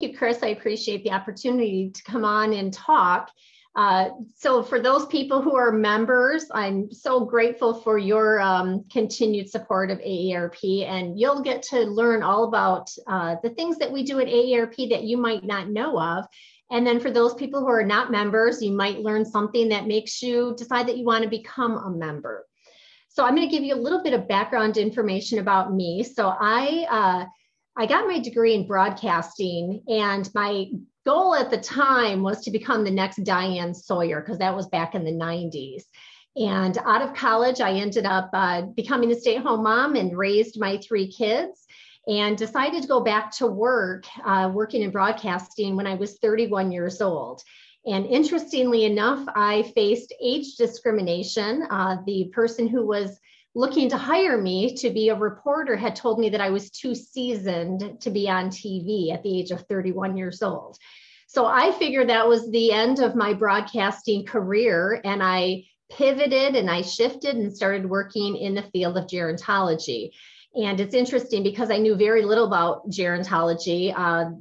you, Chris. I appreciate the opportunity to come on and talk. So for those people who are members, I'm so grateful for your continued support of AARP, and you'll get to learn all about the things that we do at AARP that you might not know of. And then for those people who are not members, you might learn something that makes you decide that you want to become a member. So I'm going to give you a little bit of background information about me. So I got my degree in broadcasting, and my goal at the time was to become the next Diane Sawyer, because that was back in the 90s. And out of college, I ended up becoming a stay-at-home mom and raised my 3 kids, and decided to go back to work, working in broadcasting when I was 31 years old. And interestingly enough, I faced age discrimination. The person who was looking to hire me to be a reporter had told me that I was too seasoned to be on TV at the age of 31 years old. So I figured that was the end of my broadcasting career, and I pivoted and I shifted and started working in the field of gerontology. And it's interesting because I knew very little about gerontology.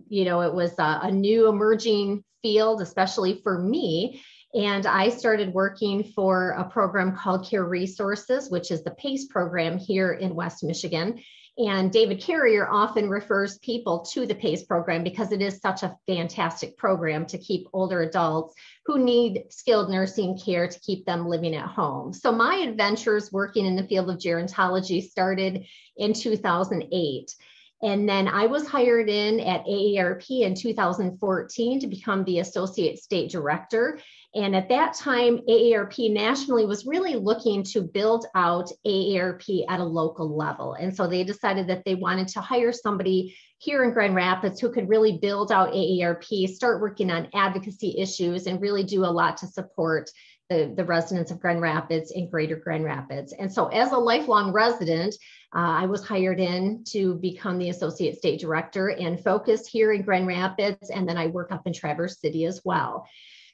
It was a new emerging field, especially for me. And I started working for a program called Care Resources, which is the PACE program here in West Michigan. And David Carrier often refers people to the PACE program because it is such a fantastic program to keep older adults who need skilled nursing care to keep them living at home. So my adventures working in the field of gerontology started in 2008. And then I was hired in at AARP in 2014 to become the Associate State Director. And at that time, AARP nationally was really looking to build out AARP at a local level. And so they decided that they wanted to hire somebody here in Grand Rapids who could really build out AARP, start working on advocacy issues, and really do a lot to support the residents of Grand Rapids and Greater Grand Rapids. And so as a lifelong resident, I was hired in to become the Associate State Director and focus here in Grand Rapids, and then I work up in Traverse City as well.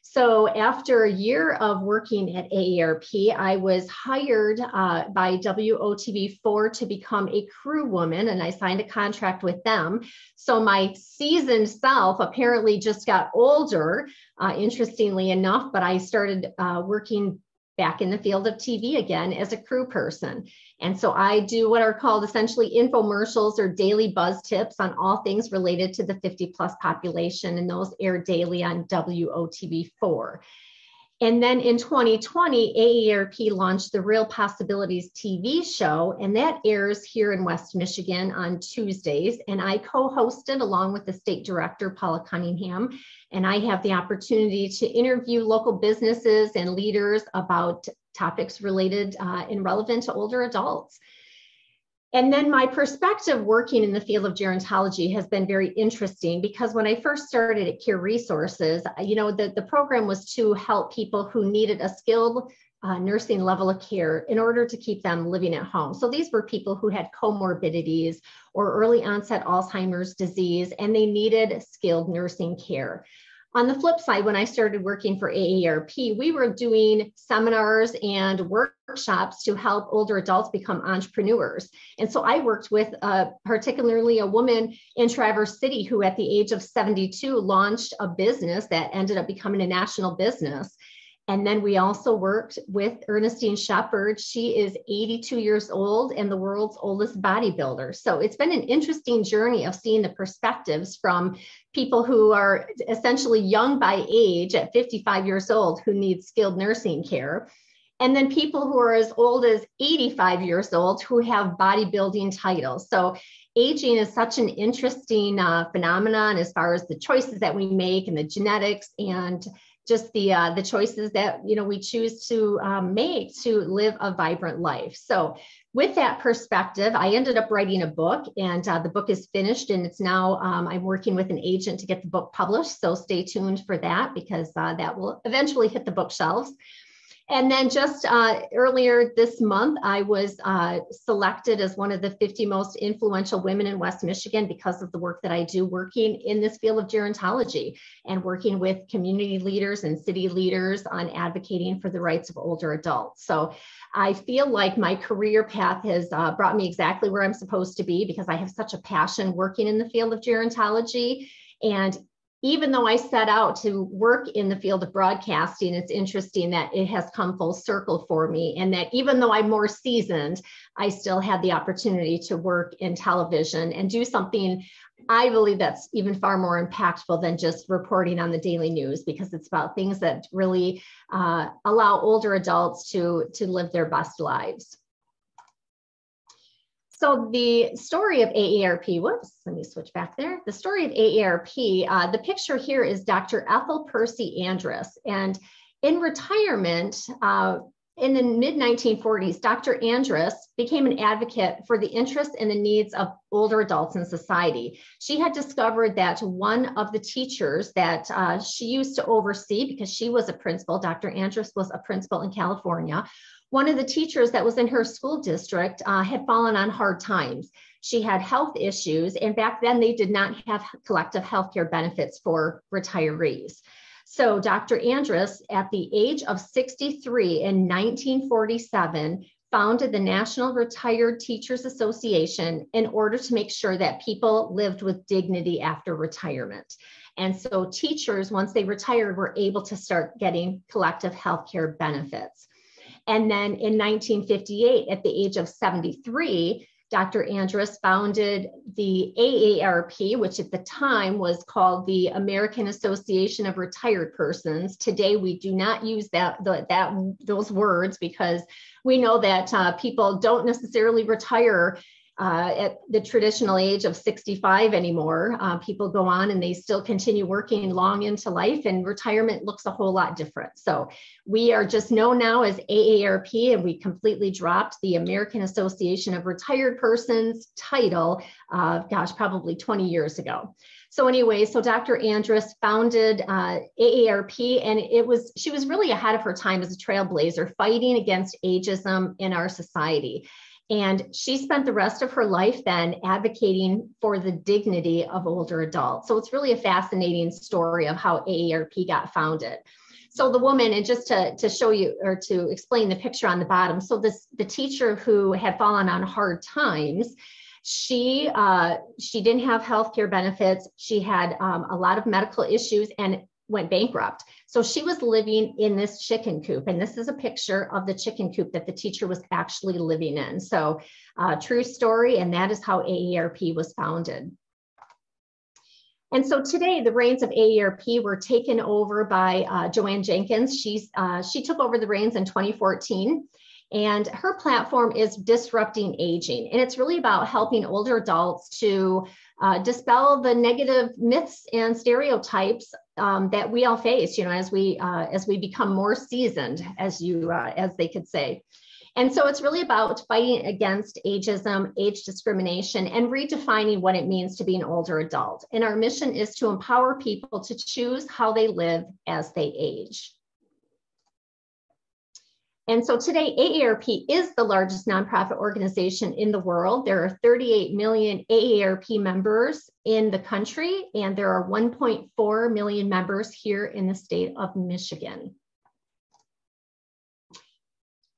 So after a year of working at AARP, I was hired by WOTV4 to become a crew woman, and I signed a contract with them. So my seasoned self apparently just got older, interestingly enough, but I started working back in the field of TV again as a crew person. And so I do what are called essentially infomercials or daily buzz tips on all things related to the 50 plus population, and those air daily on WOTV4. And then in 2020, AARP launched the Real Possibilities TV show, and that airs here in West Michigan on Tuesdays. And I co-hosted along with the state director, Paula Cunningham, and I have the opportunity to interview local businesses and leaders about topics related and relevant to older adults. And then my perspective working in the field of gerontology has been very interesting, because when I first started at Care Resources, the program was to help people who needed a skilled nursing level of care in order to keep them living at home. So these were people who had comorbidities or early onset Alzheimer's disease, and they needed skilled nursing care. On the flip side, when I started working for AARP, we were doing seminars and workshops to help older adults become entrepreneurs. And so I worked with particularly a woman in Traverse City who at the age of 72 launched a business that ended up becoming a national business. And then we also worked with Ernestine Shepard. She is 82 years old and the world's oldest bodybuilder. So it's been an interesting journey of seeing the perspectives from people who are essentially young by age at 55 years old who need skilled nursing care. And then people who are as old as 85 years old who have bodybuilding titles. So aging is such an interesting phenomenon as far as the choices that we make and the genetics and just the choices that we choose to make to live a vibrant life. So with that perspective, I ended up writing a book, and the book is finished, and it's now I'm working with an agent to get the book published. So stay tuned for that, because that will eventually hit the bookshelves. And then just earlier this month, I was selected as one of the 50 most influential women in West Michigan because of the work that I do working in this field of gerontology and working with community leaders and city leaders on advocating for the rights of older adults. So I feel like my career path has brought me exactly where I'm supposed to be, because I have such a passion working in the field of gerontology. And even though I set out to work in the field of broadcasting, it's interesting that it has come full circle for me, and that even though I'm more seasoned, I still had the opportunity to work in television and do something I believe that's even far more impactful than just reporting on the daily news, because it's about things that really allow older adults to live their best lives. So the story of AARP, whoops, let me switch back there. The story of AARP, the picture here is Dr. Ethel Percy Andrus. And in retirement, in the mid-1940s, Dr. Andrus became an advocate for the interests and the needs of older adults in society. She had discovered that one of the teachers that she used to oversee, because she was a principal, Dr. Andrus was a principal in California, one of the teachers that was in her school district had fallen on hard times. She had health issues, and back then they did not have collective healthcare benefits for retirees. So Dr. Andrus, at the age of 63 in 1947, founded the National Retired Teachers Association in order to make sure that people lived with dignity after retirement. And so teachers, once they retired, were able to start getting collective healthcare benefits. And then in 1958, at the age of 73, Dr. Andrus founded the AARP, which at the time was called the American Association of Retired Persons. Today, we do not use those words, because we know that people don't necessarily retire at the traditional age of 65 anymore. People go on and they still continue working long into life, and retirement looks a whole lot different. So we are just known now as AARP, and we completely dropped the American Association of Retired Persons title, probably 20 years ago. So anyway, so Dr. Andrus founded AARP, and she was really ahead of her time as a trailblazer, fighting against ageism in our society. And she spent the rest of her life then advocating for the dignity of older adults. So it's really a fascinating story of how AARP got founded. So the woman, and just to show you or to explain the picture on the bottom, so the teacher who had fallen on hard times, she didn't have healthcare benefits. She had a lot of medical issues and went bankrupt. So she was living in this chicken coop, and this is a picture of the chicken coop that the teacher was actually living in. So true story, and that is how AARP was founded. And so today, the reins of AARP were taken over by Joan Jenkins. She took over the reins in 2014. And her platform is Disrupting Aging. And it's really about helping older adults to dispel the negative myths and stereotypes that we all face, as we become more seasoned, as they could say. And so it's really about fighting against ageism, age discrimination, and redefining what it means to be an older adult. And our mission is to empower people to choose how they live as they age. And so today, AARP is the largest nonprofit organization in the world. There are 38 million AARP members in the country, and there are 1.4 million members here in the state of Michigan.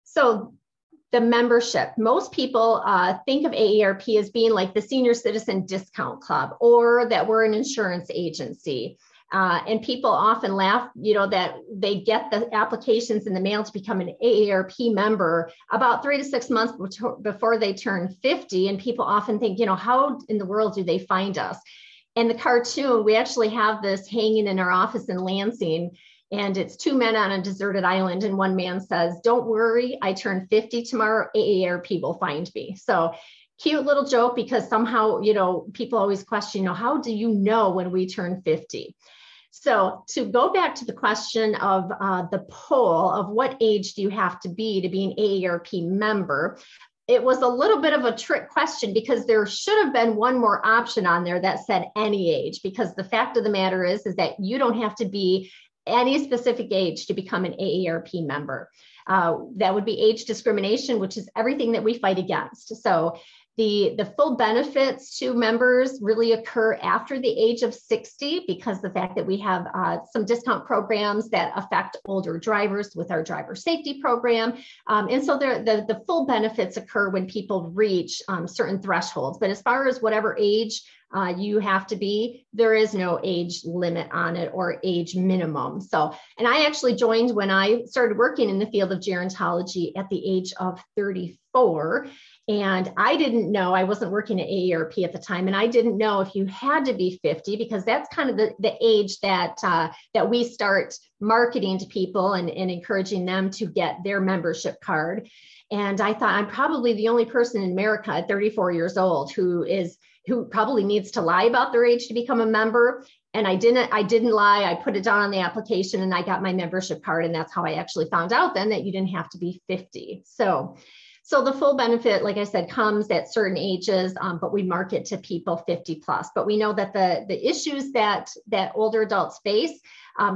So the membership, most people think of AARP as being like the Senior Citizen Discount Club, or that we're an insurance agency. And people often laugh, that they get the applications in the mail to become an AARP member about 3 to 6 months before they turn 50. And people often think, how in the world do they find us? And the cartoon, we actually have this hanging in our office in Lansing, and it's 2 men on a deserted island. And one man says, "Don't worry, I turn 50 tomorrow, AARP will find me." So cute little joke, because somehow, people always question, how do you know when we turn 50? So to go back to the question of the poll of what age do you have to be an AARP member, it was a little bit of a trick question, because there should have been one more option on there that said any age, because the fact of the matter is that you don't have to be any specific age to become an AARP member. That would be age discrimination, which is everything that we fight against. So The full benefits to members really occur after the age of 60 because the fact that we have some discount programs that affect older drivers with our driver safety program. And so the full benefits occur when people reach certain thresholds. But as far as whatever age you have to be, there is no age limit on it or age minimum. So, and I actually joined when I started working in the field of gerontology at the age of 34. And I didn't know, I wasn't working at AARP at the time, and I didn't know if you had to be 50, because that's kind of the age that that we start marketing to people and encouraging them to get their membership card. And I thought, I'm probably the only person in America at 34 years old who probably needs to lie about their age to become a member. And I didn't lie. I put it down on the application and I got my membership card. And that's how I actually found out then that you didn't have to be 50. So the full benefit, like I said, comes at certain ages, but we market to people 50 plus. But we know that the issues that older adults face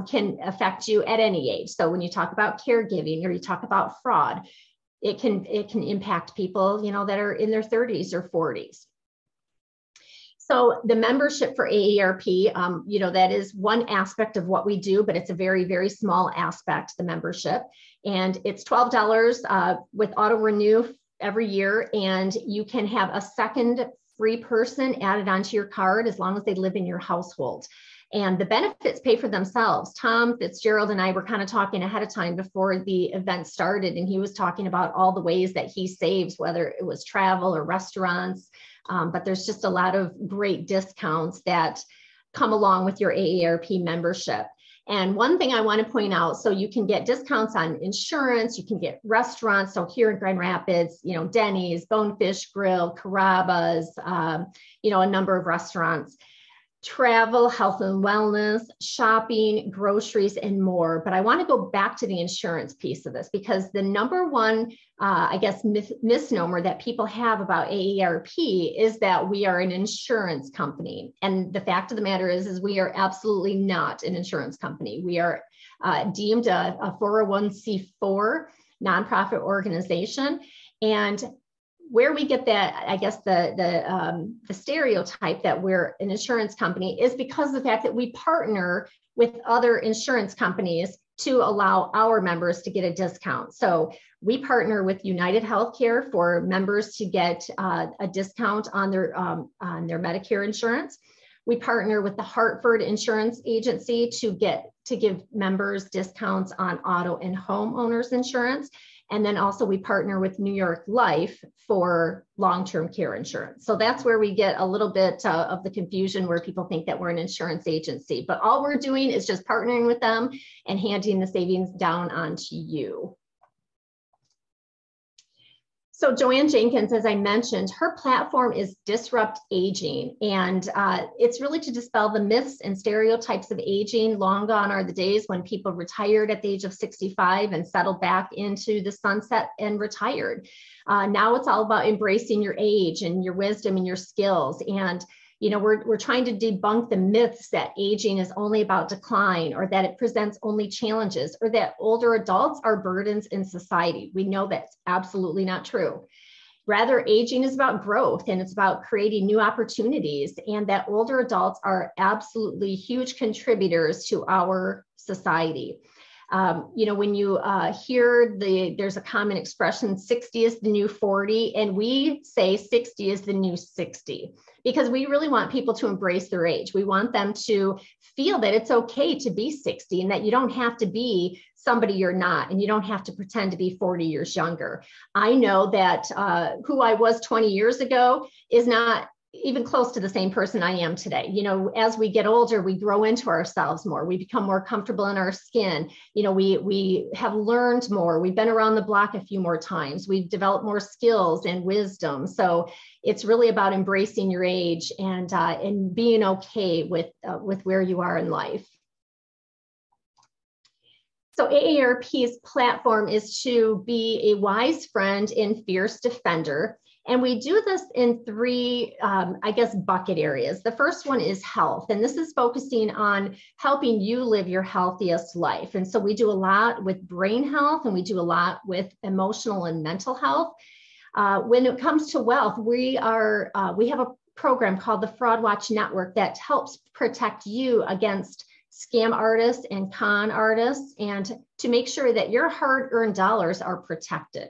can affect you at any age. So when you talk about caregiving or you talk about fraud, it can impact people, that are in their 30s or 40s. So the membership for AARP, that is one aspect of what we do, but it's a very, very small aspect, the membership. And it's $12 with auto renew every year. And you can have a second free person added onto your card as long as they live in your household. And the benefits pay for themselves. Tom Fitzgerald and I were kind of talking ahead of time before the event started, and he was talking about all the ways that he saves, whether it was travel or restaurants. But there's just a lot of great discounts that come along with your AARP membership. And one thing I want to point out, so you can get discounts on insurance, you can get restaurants. So here in Grand Rapids, Denny's, Bonefish Grill, Carrabba's, a number of restaurants. Travel, health and wellness, shopping, groceries, and more. But I want to go back to the insurance piece of this, because the number one, misnomer that people have about AARP is that we are an insurance company. And the fact of the matter is we are absolutely not an insurance company. We are deemed a 401c4 nonprofit organization. And where we get that, I guess, the stereotype that we're an insurance company is because of the fact that we partner with other insurance companies to allow our members to get a discount. So we partner with United Healthcare for members to get a discount on their Medicare insurance. We partner with the Hartford Insurance Agency to give members discounts on auto and homeowners insurance. And then also we partner with New York Life for long-term care insurance. So that's where we get a little bit of the confusion, where people think that we're an insurance agency, but all we're doing is just partnering with them and handing the savings down onto you. So Joan Jenkins, as I mentioned, her platform is Disrupt Aging, and it's really to dispel the myths and stereotypes of aging. Long gone are the days when people retired at the age of 65 and settled back into the sunset and retired. Now it's all about embracing your age and your wisdom and your skills. And we're trying to debunk the myths that aging is only about decline, or that it presents only challenges, or that older adults are burdens in society. We know that's absolutely not true. Rather, aging is about growth, and it's about creating new opportunities, and that older adults are absolutely huge contributors to our society. When you hear there's a common expression, 60 is the new 40, and we say 60 is the new 60, because we really want people to embrace their age. We want them to feel that it's okay to be 60, and that you don't have to be somebody you're not, and you don't have to pretend to be 40 years younger. I know that who I was 20 years ago is not even close to the same person I am today. As we get older, we grow into ourselves more. We become more comfortable in our skin. We have learned more. We've been around the block a few more times. We've developed more skills and wisdom. So it's really about embracing your age and being okay with where you are in life. So AARP's platform is to be a wise friend and fierce defender. And we do this in three, bucket areas. The first one is health, and this is focusing on helping you live your healthiest life. And so we do a lot with brain health, and we do a lot with emotional and mental health. When it comes to wealth, we have a program called the Fraud Watch Network that helps protect you against scam artists and con artists, and to make sure that your hard-earned dollars are protected.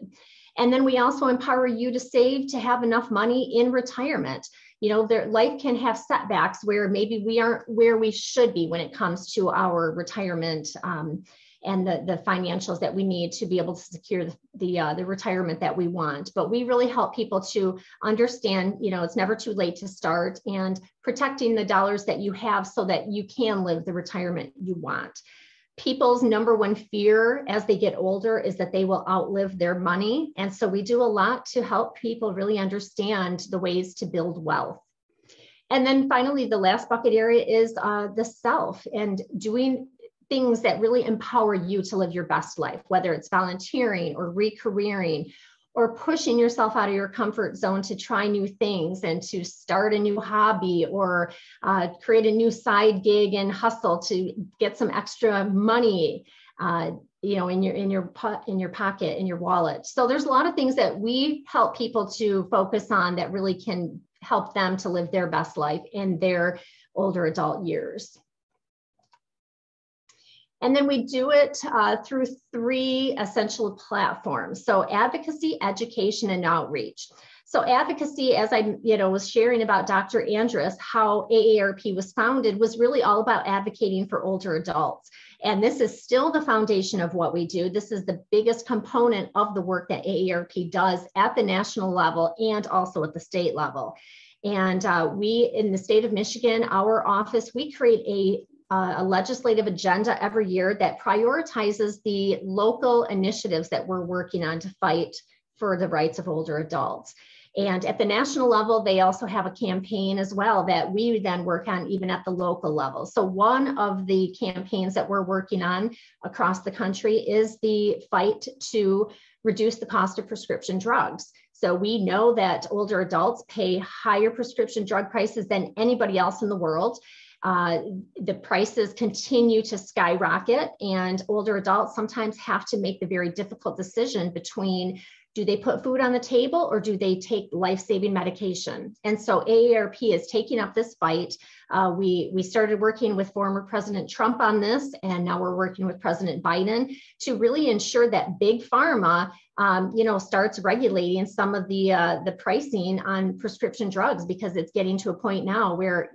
And then we also empower you to save to have enough money in retirement. You know, life can have setbacks where maybe we aren't where we should be when it comes to our retirement and the financials that we need to be able to secure the retirement that we want. But we really help people to understand, you know, it's never too late to start, and protecting the dollars that you have so that you can live the retirement you want. People's number one fear as they get older is that they will outlive their money. And so we do a lot to help people really understand the ways to build wealth. And then finally, the last bucket area is the self, and doing things that really empower you to live your best life, whether it's volunteering or re-careering or pushing yourself out of your comfort zone to try new things and to start a new hobby or create a new side gig and hustle to get some extra money, you know, in your pocket, in your wallet. So there's a lot of things that we help people to focus on that really can help them to live their best life in their older adult years. And then we do it through 3 essential platforms. So advocacy, education, and outreach. So advocacy, as I was sharing about Dr. Andrus, how AARP was founded was really all about advocating for older adults. And this is still the foundation of what we do. This is the biggest component of the work that AARP does at the national level and also at the state level. And we, in the state of Michigan, our office, we create a legislative agenda every year that prioritizes the local initiatives that we're working on to fight for the rights of older adults. And at the national level, they also have a campaign as well that we then work on even at the local level. So one of the campaigns that we're working on across the country is the fight to reduce the cost of prescription drugs. So we know that older adults pay higher prescription drug prices than anybody else in the world. The prices continue to skyrocket, and older adults sometimes have to make the very difficult decision between, do they put food on the table or do they take life-saving medication? And so AARP is taking up this fight. We started working with former President Trump on this, and now we're working with President Biden to really ensure that big pharma starts regulating some of the pricing on prescription drugs, because it's getting to a point now where,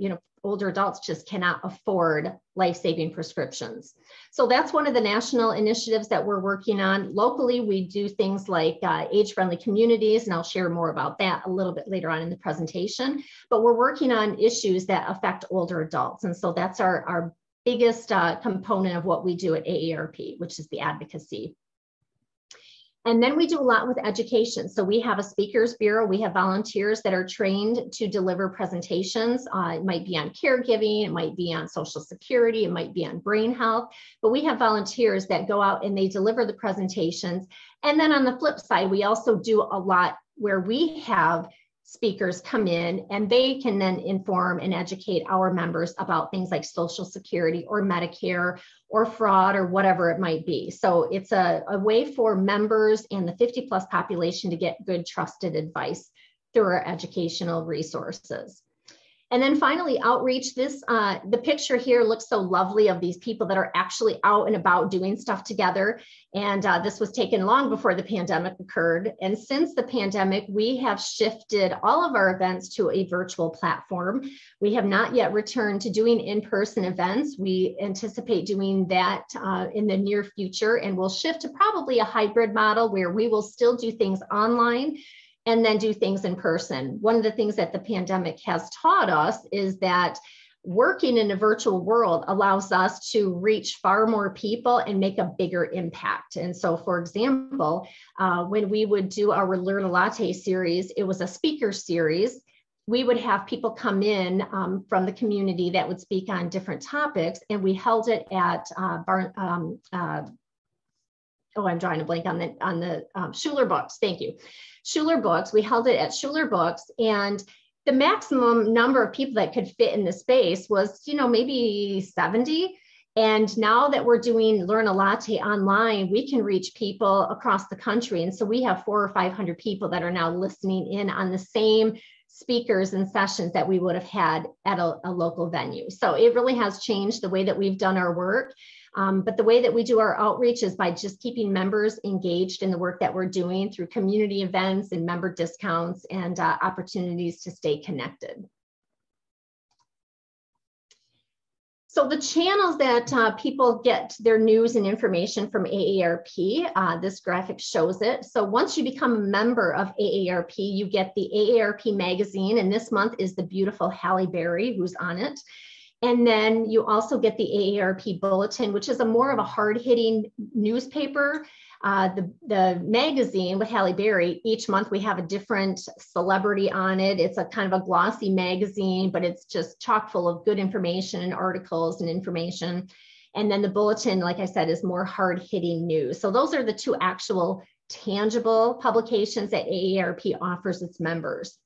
older adults just cannot afford life-saving prescriptions. So that's one of the national initiatives that we're working on. Locally, we do things like Age-Friendly Communities, and I'll share more about that a little bit later on in the presentation. But we're working on issues that affect older adults. And so that's our biggest component of what we do at AARP, which is the advocacy. And then we do a lot with education. So we have a speakers bureau. We have volunteers that are trained to deliver presentations. It might be on caregiving, it might be on Social Security, it might be on brain health, but we have volunteers that go out and they deliver the presentations. And then on the flip side, we also do a lot where we have speakers come in and they can then inform and educate our members about things like Social Security or Medicare or fraud or whatever it might be. So it's a way for members and the 50+ population to get good, trusted advice through our educational resources. And then finally, outreach. The picture here looks so lovely of these people that are actually out and about doing stuff together. And this was taken long before the pandemic occurred. And since the pandemic, we have shifted all of our events to a virtual platform. We have not yet returned to doing in-person events. We anticipate doing that in the near future, and we'll shift to probably a hybrid model where we will still do things online and then do things in person. One of the things that the pandemic has taught us is that working in a virtual world allows us to reach far more people and make a bigger impact. And so, for example, when we would do our Learn a Latte series, it was a speaker series. We would have people come in from the community that would speak on different topics, and we held it at I'm drawing a blank on the Schuler Books. Thank you. Schuler Books. We held it at Schuler Books, and the maximum number of people that could fit in the space was, maybe 70. And now that we're doing Learn a Latte online, we can reach people across the country. And so we have 400 or 500 people that are now listening in on the same speakers and sessions that we would have had at a local venue. So it really has changed the way that we've done our work. But the way that we do our outreach is by just keeping members engaged in the work that we're doing through community events and member discounts and opportunities to stay connected. So the channels that people get their news and information from AARP, this graphic shows it. So once you become a member of AARP, you get the AARP magazine, and this month is the beautiful Halle Berry who's on it. And then you also get the AARP Bulletin, which is more of a hard-hitting newspaper. The magazine with Halle Berry, each month we have a different celebrity on it. It's a kind of a glossy magazine, but it's just chock full of good information and articles and information. And then the Bulletin, like I said, is more hard-hitting news. So those are the two actual tangible publications that AARP offers its members.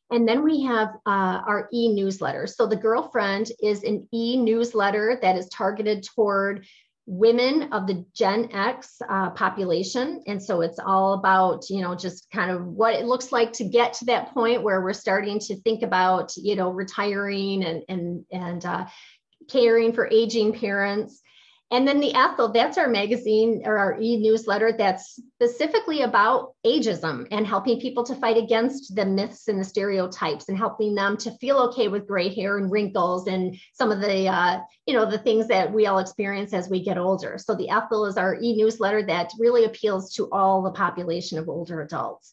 And then we have our e-newsletter. So the Girlfriend is an e-newsletter that is targeted toward women of the Gen X population. And so it's all about, you know, just kind of what it looks like to get to that point where we're starting to think about, you know, retiring and caring for aging parents. And then the Ethel, that's our magazine or our e-newsletter that's specifically about ageism and helping people to fight against the myths and the stereotypes and helping them to feel okay with gray hair and wrinkles and some of the, you know, the things that we all experience as we get older. So the Ethel is our e-newsletter that really appeals to all the population of older adults.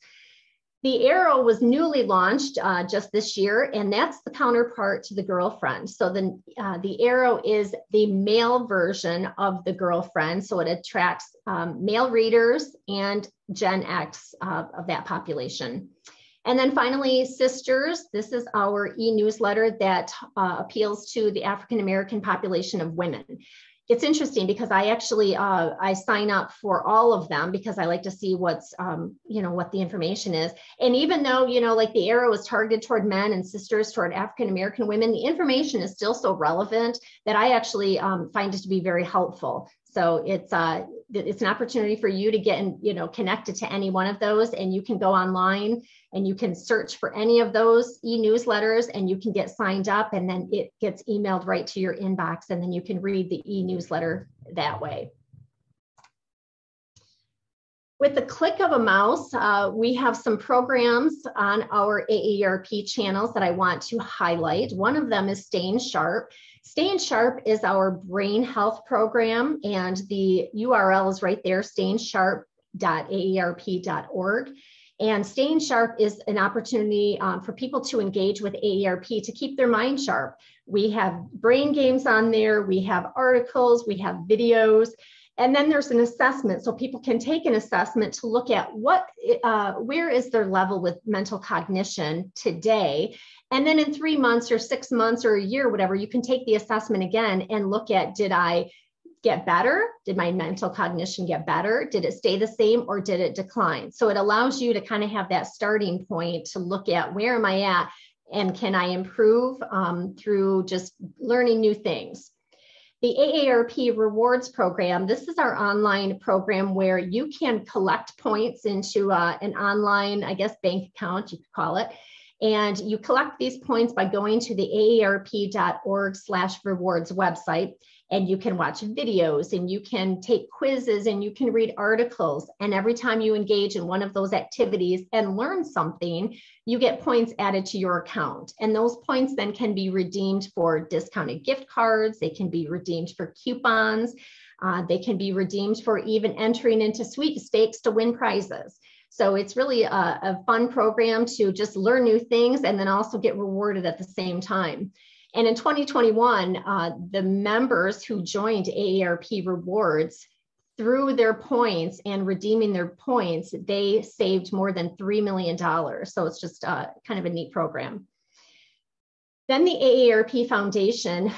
The Arrow was newly launched just this year, and that's the counterpart to the Girlfriend. So the Arrow is the male version of the Girlfriend. So it attracts male readers and Gen X of that population. And then finally, Sisters. This is our e-newsletter that appeals to the African-American population of women. It's interesting because I actually, I sign up for all of them because I like to see what's, you know, what the information is. And even though, you know, like the Arrow is targeted toward men and Sisters toward African-American women, the information is still so relevant that I actually find it to be very helpful. So it's an opportunity for you to get, you know, connected to any one of those, and you can go online and you can search for any of those e-newsletters and you can get signed up, and then it gets emailed right to your inbox, and then you can read the e-newsletter that way. With the click of a mouse, we have some programs on our AARP channels that I want to highlight. One of them is Staying Sharp. Staying Sharp is our brain health program, and the URL is right there, stayingsharp.aarp.org. And Staying Sharp is an opportunity for people to engage with AARP to keep their mind sharp. We have brain games on there, we have articles, we have videos, and then there's an assessment. So people can take an assessment to look at where is their level with mental cognition today. And then in 3 months or 6 months or a year, whatever, you can take the assessment again and look at, did I get better? Did my mental cognition get better? Did it stay the same or did it decline? So it allows you to kind of have that starting point to look at where am I at and can I improve through just learning new things. The AARP Rewards Program, this is our online program where you can collect points into an online, I guess, bank account, you could call it. And you collect these points by going to the aarp.org/rewards website, and you can watch videos and you can take quizzes and you can read articles. And every time you engage in one of those activities and learn something, you get points added to your account. And those points then can be redeemed for discounted gift cards. They can be redeemed for coupons. They can be redeemed for even entering into sweepstakes to win prizes. So it's really a fun program to just learn new things and then also get rewarded at the same time. And in 2021, the members who joined AARP Rewards, through their points and redeeming their points, they saved more than $3 million. So it's just kind of a neat program. Then the AARP Foundation,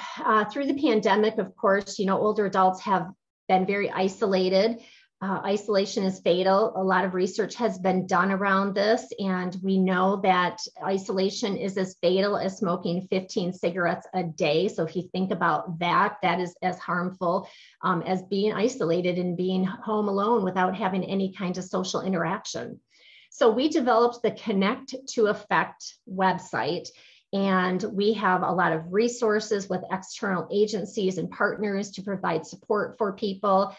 through the pandemic, of course, you know, older adults have been very isolated. Isolation is fatal. A lot of research has been done around this, and we know that isolation is as fatal as smoking 15 cigarettes a day. So if you think about that, that is as harmful as being isolated and being home alone without having any kind of social interaction. So we developed the Connect to Effect website, and we have a lot of resources with external agencies and partners to provide support for people.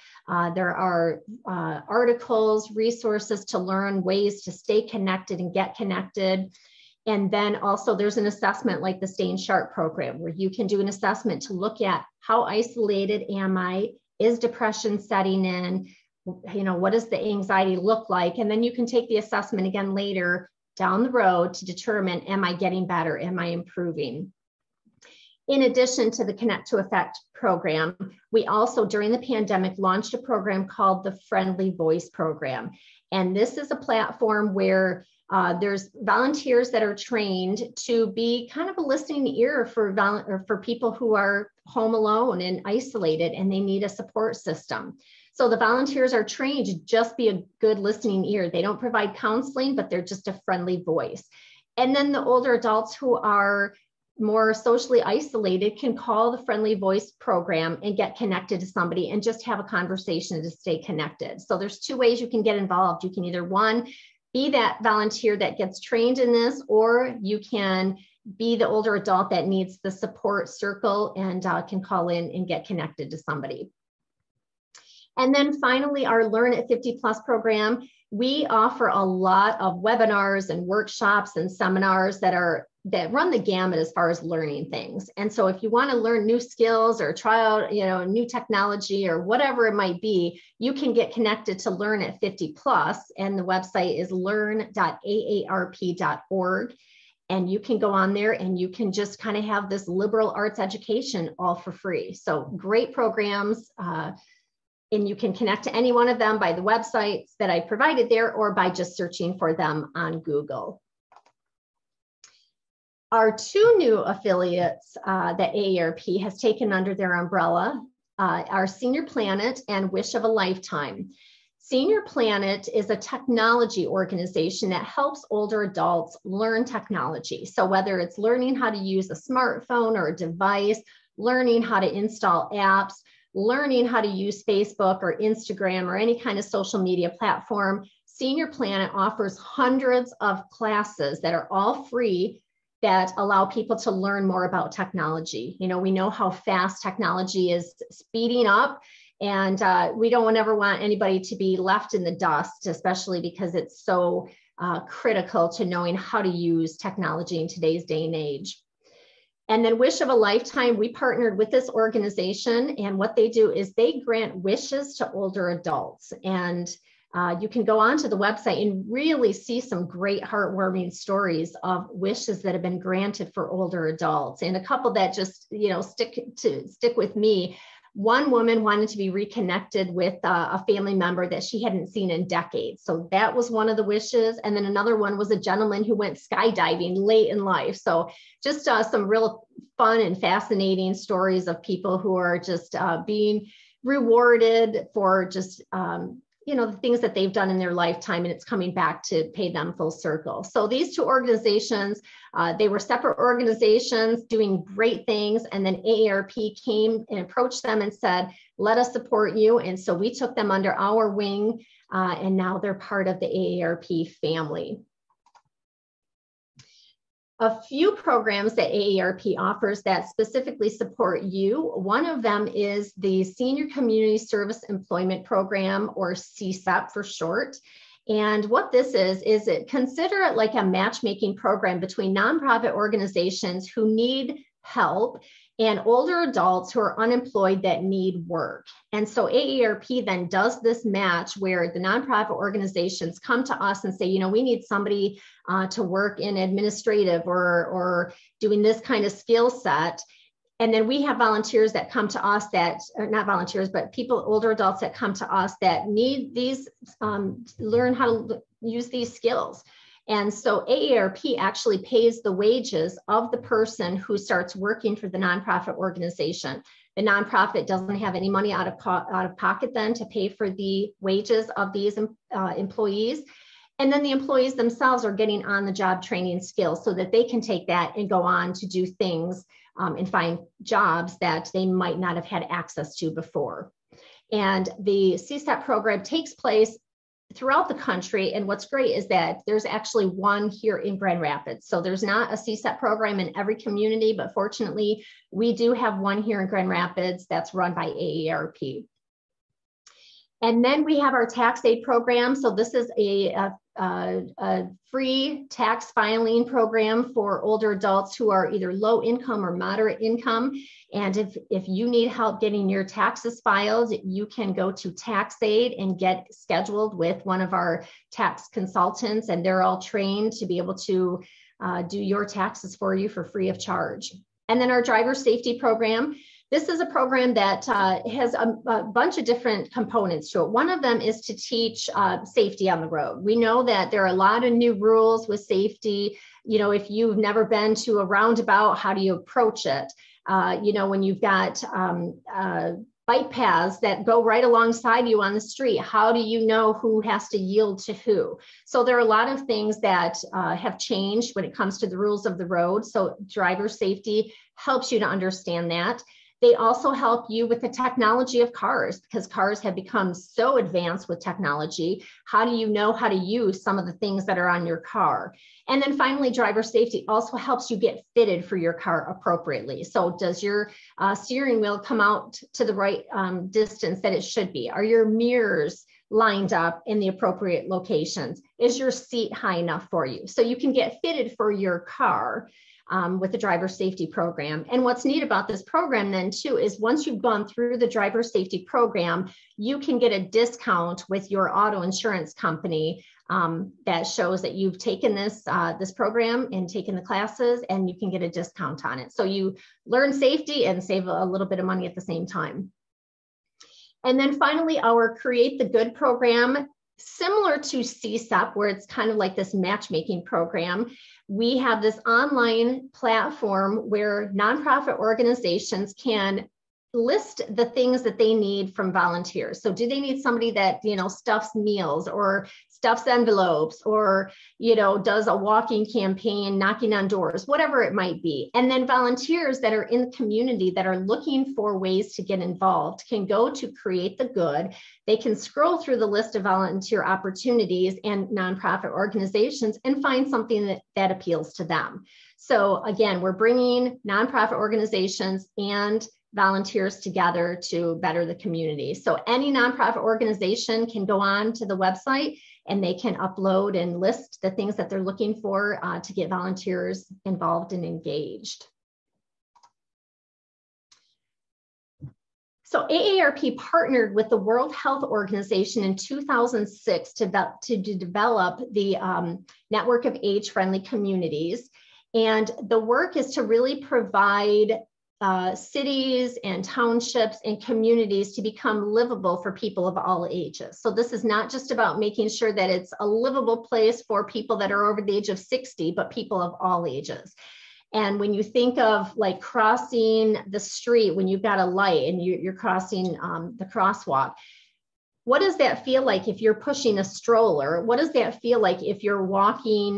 There are articles, resources to learn ways to stay connected and get connected. And then also there's an assessment like the Staying Sharp program, where you can do an assessment to look at how isolated am I? Is depression setting in? You know, what does the anxiety look like? And then you can take the assessment again later down the road to determine, am I getting better? Am I improving? In addition to the Connect to Effect program, we also, during the pandemic, launched a program called the Friendly Voice program. And this is a platform where there's volunteers that are trained to be kind of a listening ear for people who are home alone and isolated and they need a support system. So the volunteers are trained to just be a good listening ear. They don't provide counseling, but they're just a friendly voice. And then the older adults who are more socially isolated can call the Friendly Voice program and get connected to somebody and just have a conversation to stay connected. So there's two ways you can get involved. You can either, one, be that volunteer that gets trained in this, or you can be the older adult that needs the support circle and can call in and get connected to somebody. And then finally, our Learn at 50 Plus program, we offer a lot of webinars and workshops and seminars that run the gamut as far as learning things. And so if you want to learn new skills or try out, new technology or whatever it might be, you can get connected to Learn at 50 Plus, and the website is learn.aarp.org. And you can go on there and you can just kind of have this liberal arts education all for free. So great programs. And you can connect to any one of them by the websites that I provided there or by just searching for them on Google. Our two new affiliates that AARP has taken under their umbrella are Senior Planet and Wish of a Lifetime. Senior Planet is a technology organization that helps older adults learn technology. So whether it's learning how to use a smartphone or a device, learning how to install apps, learning how to use Facebook or Instagram or any kind of social media platform, Senior Planet offers hundreds of classes that are all free that allow people to learn more about technology. We know how fast technology is speeding up, and we don't ever want anybody to be left in the dust, especially because it's so critical to knowing how to use technology in today's day and age. And then Wish of a Lifetime, we partnered with this organization, and what they do is they grant wishes to older adults. And you can go onto the website and really see some great heartwarming stories of wishes that have been granted for older adults. And a couple that just, stick with me. One woman wanted to be reconnected with a family member that she hadn't seen in decades. So that was one of the wishes. And then another one was a gentleman who went skydiving late in life. So just some real fun and fascinating stories of people who are just being rewarded for just, the things that they've done in their lifetime, and it's coming back to pay them full circle. So these two organizations, they were separate organizations doing great things. And then AARP came and approached them and said, let us support you. And so we took them under our wing, and now they're part of the AARP family. A few programs that AARP offers that specifically support you. One of them is the Senior Community Service Employment Program, or CSEP for short. And what this is consider it like a matchmaking program between nonprofit organizations who need help and older adults who are unemployed that need work. And so AARP then does this match where the nonprofit organizations come to us and say, we need somebody to work in administrative or doing this kind of skill set. And then we have volunteers that come to us that, or not volunteers, but people, older adults that come to us that need these, learn how to use these skills. And so AARP actually pays the wages of the person who starts working for the nonprofit organization. The nonprofit doesn't have any money out of pocket then to pay for the wages of these employees. And then the employees themselves are getting on the job training skills so that they can take that and go on to do things and find jobs that they might not have had access to before. And the CSAP program takes place throughout the country. And what's great is that there's actually one here in Grand Rapids. So there's not a CSAP program in every community, but fortunately, we do have one here in Grand Rapids that's run by AARP. And then we have our tax aid program. So this is a free tax filing program for older adults who are either low income or moderate income. And if you need help getting your taxes filed, you can go to tax aid and get scheduled with one of our tax consultants, and they're all trained to be able to do your taxes for you for free of charge. And then our driver safety program. This is a program that has a bunch of different components to it. One of them is to teach safety on the road. We know that there are a lot of new rules with safety. You know, if you've never been to a roundabout, how do you approach it? You know, when you've got bike paths that go right alongside you on the street, how do you know who has to yield to who? So there are a lot of things that have changed when it comes to the rules of the road. So driver safety helps you to understand that. They also help you with the technology of cars, because cars have become so advanced with technology. How do you know how to use some of the things that are on your car? And then finally, driver safety also helps you get fitted for your car appropriately. So does your steering wheel come out to the right distance that it should be? Are your mirrors lined up in the appropriate locations? Is your seat high enough for you? So you can get fitted for your car with the driver safety program. And what's neat about this program then too is once you've gone through the driver safety program, you can get a discount with your auto insurance company that shows that you've taken this program and taken the classes, and you can get a discount on it. So you learn safety and save a little bit of money at the same time. And then finally, our Create the Good program, similar to CSAP, where it's kind of like this matchmaking program. We have this online platform where nonprofit organizations can list the things that they need from volunteers. So do they need somebody that, you know, stuffs meals or stuffs envelopes or, you know, does a walking campaign, knocking on doors, whatever it might be. And then volunteers that are in the community that are looking for ways to get involved can go to Create the Good. They can scroll through the list of volunteer opportunities and nonprofit organizations and find something that appeals to them. So again, we're bringing nonprofit organizations and volunteers together to better the community. So any nonprofit organization can go on to the website and they can upload and list the things that they're looking for to get volunteers involved and engaged. So AARP partnered with the World Health Organization in 2006 to develop the network of age-friendly communities. And the work is to really provide cities and townships and communities to become livable for people of all ages. So this is not just about making sure that it's a livable place for people that are over the age of 60, but people of all ages. And when you think of like crossing the street, when you've got a light and you're crossing the crosswalk, what does that feel like if you're pushing a stroller? What does that feel like if you're walking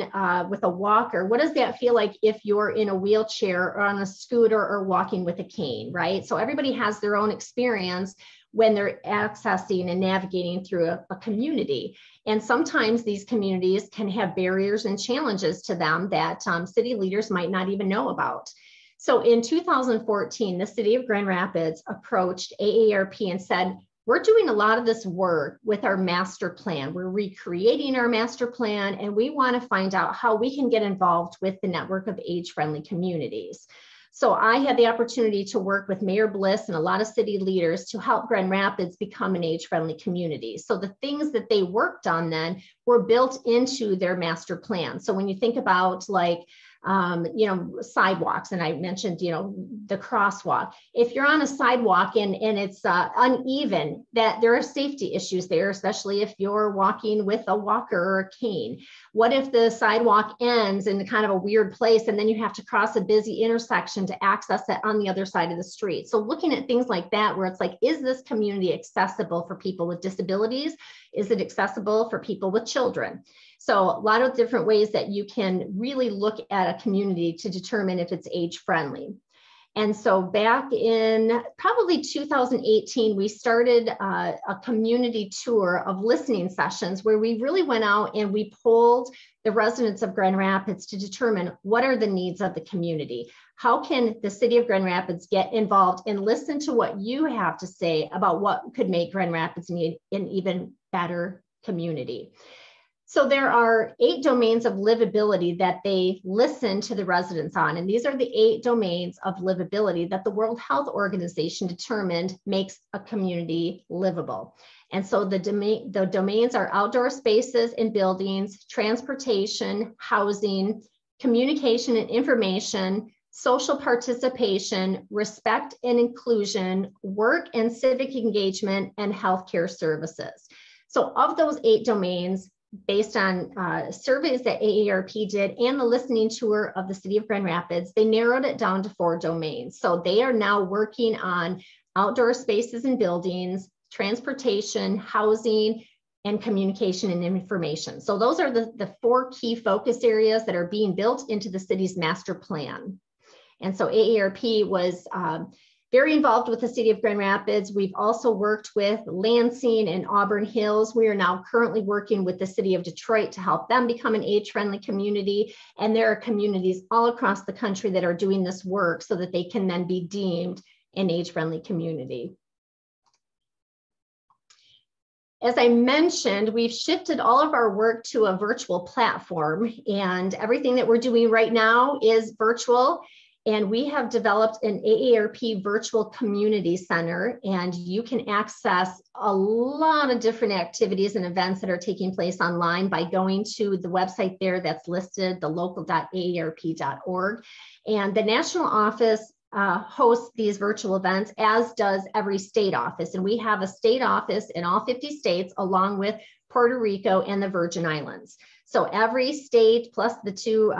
with a walker? What does that feel like if you're in a wheelchair or on a scooter or walking with a cane, right? So everybody has their own experience when they're accessing and navigating through a community. And sometimes these communities can have barriers and challenges to them that city leaders might not even know about. So in 2014, the city of Grand Rapids approached AARP and said, we're doing a lot of this work with our master plan. We're recreating our master plan, and we want to find out how we can get involved with the network of age-friendly communities. So I had the opportunity to work with Mayor Bliss and a lot of city leaders to help Grand Rapids become an age-friendly community. So the things that they worked on then were built into their master plan. So when you think about like sidewalks. And I mentioned, the crosswalk. If you're on a sidewalk and it's uneven, that there are safety issues there, especially if you're walking with a walker or a cane. What if the sidewalk ends in kind of a weird place and then you have to cross a busy intersection to access it on the other side of the street? So looking at things like that, where it's like, is this community accessible for people with disabilities? Is it accessible for people with children? So a lot of different ways that you can really look at a community to determine if it's age friendly. And so back in probably 2018, we started a community tour of listening sessions where we really went out and we polled the residents of Grand Rapids to determine what are the needs of the community. How can the city of Grand Rapids get involved and listen to what you have to say about what could make Grand Rapids an even better community? So there are 8 domains of livability that they listen to the residents on. And these are the 8 domains of livability that the World Health Organization determined makes a community livable. And so the domains are outdoor spaces and buildings, transportation, housing, communication and information, social participation, respect and inclusion, work and civic engagement, and healthcare services. So of those 8 domains, based on surveys that AARP did and the listening tour of the city of Grand Rapids, they narrowed it down to 4 domains. So they are now working on outdoor spaces and buildings, transportation, housing, and communication and information. So those are the 4 key focus areas that are being built into the city's master plan. And so AARP was very involved with the city of Grand Rapids. We've also worked with Lansing and Auburn Hills. We are now currently working with the city of Detroit to help them become an age-friendly community. And there are communities all across the country that are doing this work so that they can then be deemed an age-friendly community. As I mentioned, we've shifted all of our work to a virtual platform, and everything that we're doing right now is virtual. And we have developed an AARP virtual community center, and you can access a lot of different activities and events that are taking place online by going to the website there that's listed, the local.aarp.org. And the national office hosts these virtual events, as does every state office. And we have a state office in all 50 states, along with Puerto Rico and the Virgin Islands. So every state plus the 2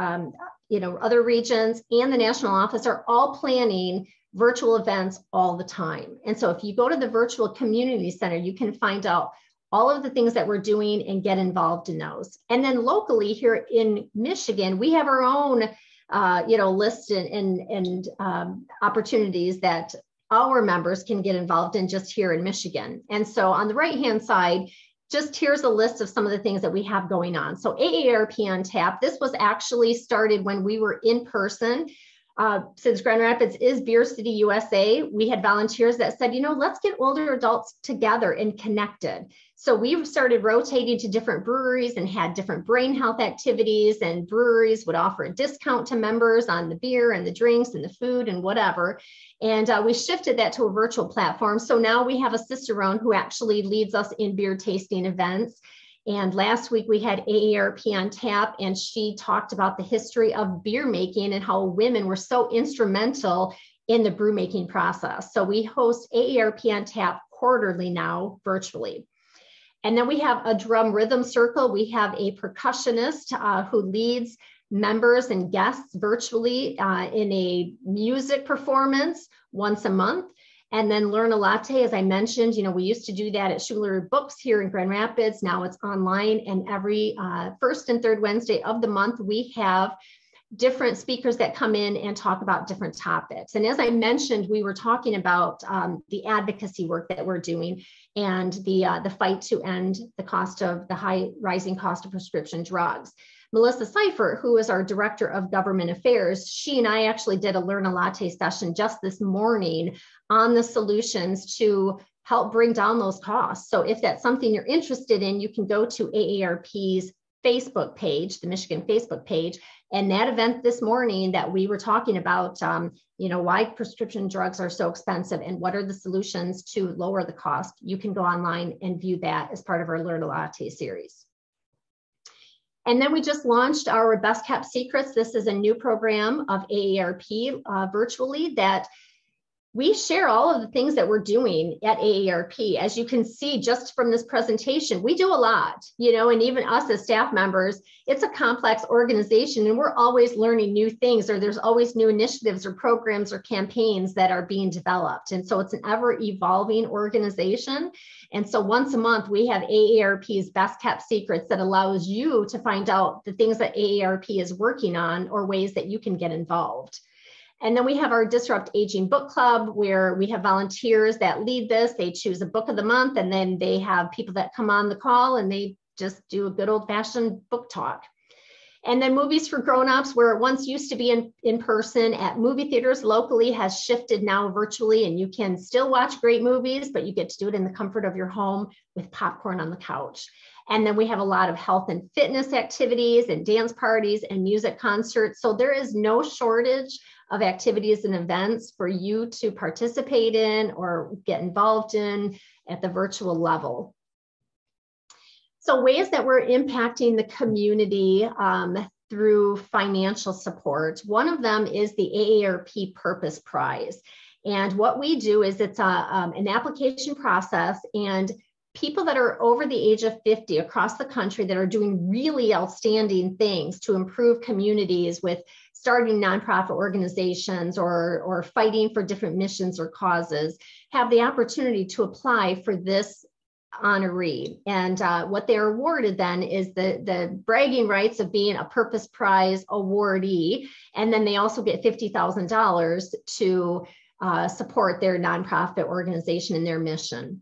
other regions and the national office are all planning virtual events all the time. And so if you go to the virtual community center, you can find out all of the things that we're doing and get involved in those. And then locally here in Michigan, we have our own list and opportunities that our members can get involved in just here in Michigan. And so on the right-hand side, just here's a list of some of the things that we have going on. So AARP on Tap, this was actually started when we were in person. Since Grand Rapids is Beer City, USA, we had volunteers that said, let's get older adults together and connected. So we started rotating to different breweries and had different brain health activities, and breweries would offer a discount to members on the beer and the drinks and the food and whatever. And we shifted that to a virtual platform. So now we have a Cicerone who actually leads us in beer tasting events. And last week we had AARP on Tap, and she talked about the history of beer making and how women were so instrumental in the brew making process. So we host AARP on Tap quarterly now virtually. And then we have a drum rhythm circle. We have a percussionist who leads members and guests virtually in a music performance once a month. And then Learn a Latte, as I mentioned, we used to do that at Schuler Books here in Grand Rapids. Now it's online, and every first and third Wednesday of the month, we have different speakers that come in and talk about different topics. And as I mentioned, we were talking about the advocacy work that we're doing and the fight to end the high rising cost of prescription drugs. Melissa Seifert, who is our Director of Government Affairs, she and I actually did a Learn a Latte session just this morning on the solutions to help bring down those costs. So if that's something you're interested in, you can go to AARP's Facebook page, the Michigan Facebook page, and that event this morning that we were talking about, why prescription drugs are so expensive and what are the solutions to lower the cost. You can go online and view that as part of our Learn a Latte series. And then we just launched our Best Kept Secrets. This is a new program of AARP virtually that we share all of the things that we're doing at AARP. As you can see just from this presentation, we do a lot, and even us as staff members, it's a complex organization and we're always learning new things, or there's always new initiatives or programs or campaigns that are being developed. And so it's an ever evolving organization. And so once a month, we have AARP's Best Kept Secrets that allows you to find out the things that AARP is working on or ways that you can get involved. And then we have our Disrupt Aging Book Club, where we have volunteers that lead this. They choose a book of the month, and then they have people that come on the call and they just do a good old-fashioned book talk. And then Movies for Grownups, where it once used to be in person at movie theaters locally, has shifted now virtually, and you can still watch great movies, but you get to do it in the comfort of your home with popcorn on the couch. And then we have a lot of health and fitness activities and dance parties and music concerts. So there is no shortage of activities and events for you to participate in or get involved in at the virtual level. So ways that we're impacting the community through financial support. One of them is the AARP Purpose Prize. And what we do is it's an application process, and people that are over the age of 50 across the country that are doing really outstanding things to improve communities with starting nonprofit organizations or fighting for different missions or causes have the opportunity to apply for this honoree. And what they're awarded then is the bragging rights of being a Purpose Prize awardee. And then they also get $50,000 to support their nonprofit organization and their mission.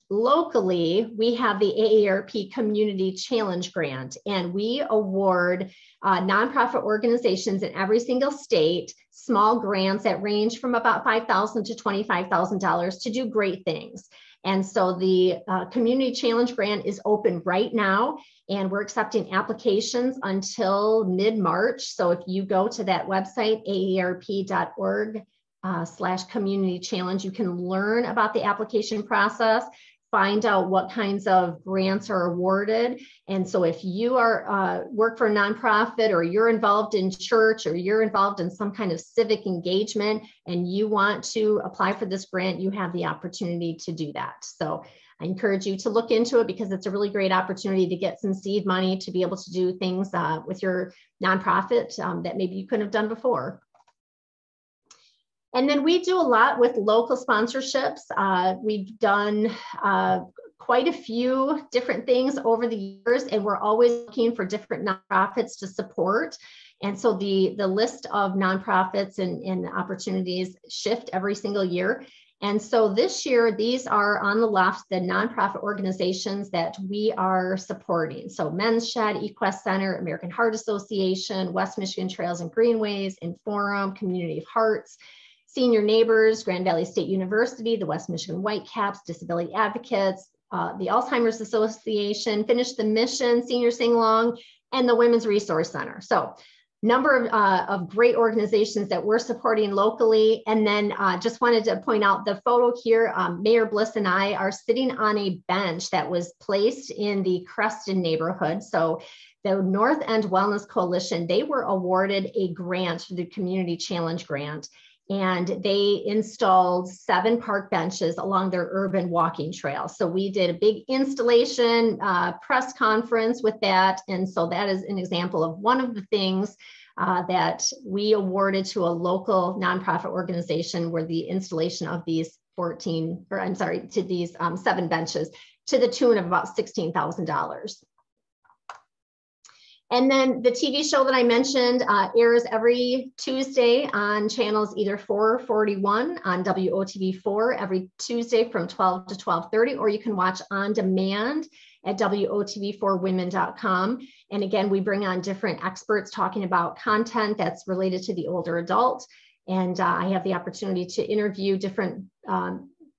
Locally, we have the AARP Community Challenge Grant, and we award nonprofit organizations in every single state small grants that range from about $5,000 to $25,000 to do great things. And so the Community Challenge Grant is open right now, and we're accepting applications until mid-March. So if you go to that website, aarp.org/community challenge, you can learn about the application process, find out what kinds of grants are awarded. And so if you are work for a nonprofit, or you're involved in church, or you're involved in some kind of civic engagement and you want to apply for this grant, you have the opportunity to do that. So I encourage you to look into it, because it's a really great opportunity to get some seed money to be able to do things with your nonprofit that maybe you couldn't have done before. And then we do a lot with local sponsorships. We've done quite a few different things over the years, and we're always looking for different nonprofits to support. And so the list of nonprofits and opportunities shift every single year. And so this year, these are on the left, the nonprofit organizations that we are supporting. So Men's Shed, Equest Center, American Heart Association, West Michigan Trails and Greenways, Inforum, Community of Hearts, Senior Neighbors, Grand Valley State University, the West Michigan Whitecaps, Disability Advocates, the Alzheimer's Association, Finish the Mission, Senior Sing Along, and the Women's Resource Center. So number of great organizations that we're supporting locally. And then just wanted to point out the photo here, Mayor Bliss and I are sitting on a bench that was placed in the Creston neighborhood. So the North End Wellness Coalition, they were awarded a grant for the Community Challenge Grant. And they installed 7 park benches along their urban walking trail. So we did a big installation, press conference with that. And so that is an example of one of the things that we awarded to a local nonprofit organization, were the installation of these 7 benches to the tune of about $16,000. And then the TV show that I mentioned airs every Tuesday on channels either 441 on WOTV4 every Tuesday from 12 to 12:30, or you can watch on demand at WOTV4women.com. And again, we bring on different experts talking about content that's related to the older adult. And I have the opportunity to interview different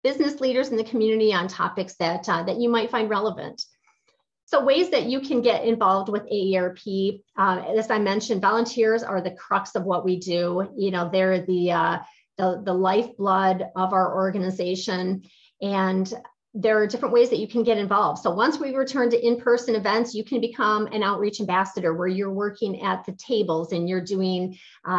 business leaders in the community on topics that you might find relevant. So ways that you can get involved with AARP, as I mentioned, volunteers are the crux of what we do. You know, they're the lifeblood of our organization. And there are different ways that you can get involved. So once we return to in-person events, you can become an outreach ambassador where you're working at the tables and you're doing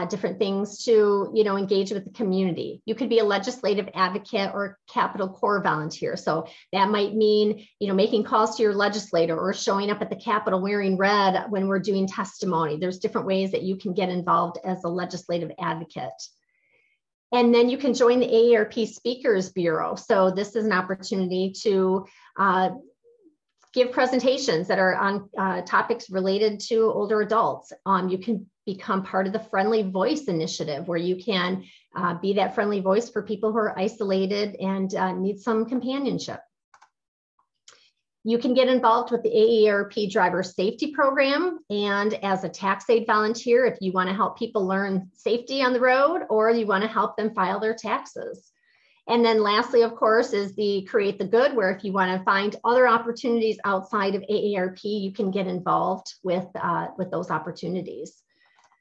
different things to, engage with the community. You could be a legislative advocate or Capitol Corps volunteer. So that might mean, making calls to your legislator or showing up at the Capitol wearing red when we're doing testimony. There's different ways that you can get involved as a legislative advocate. And then you can join the AARP Speakers Bureau. So this is an opportunity to give presentations that are on topics related to older adults. You can become part of the Friendly Voice initiative, where you can be that friendly voice for people who are isolated and need some companionship. You can get involved with the AARP Driver Safety Program, and as a tax aid volunteer, if you want to help people learn safety on the road, or you want to help them file their taxes. And then lastly, of course, is the Create the Good, where if you want to find other opportunities outside of AARP, you can get involved with those opportunities.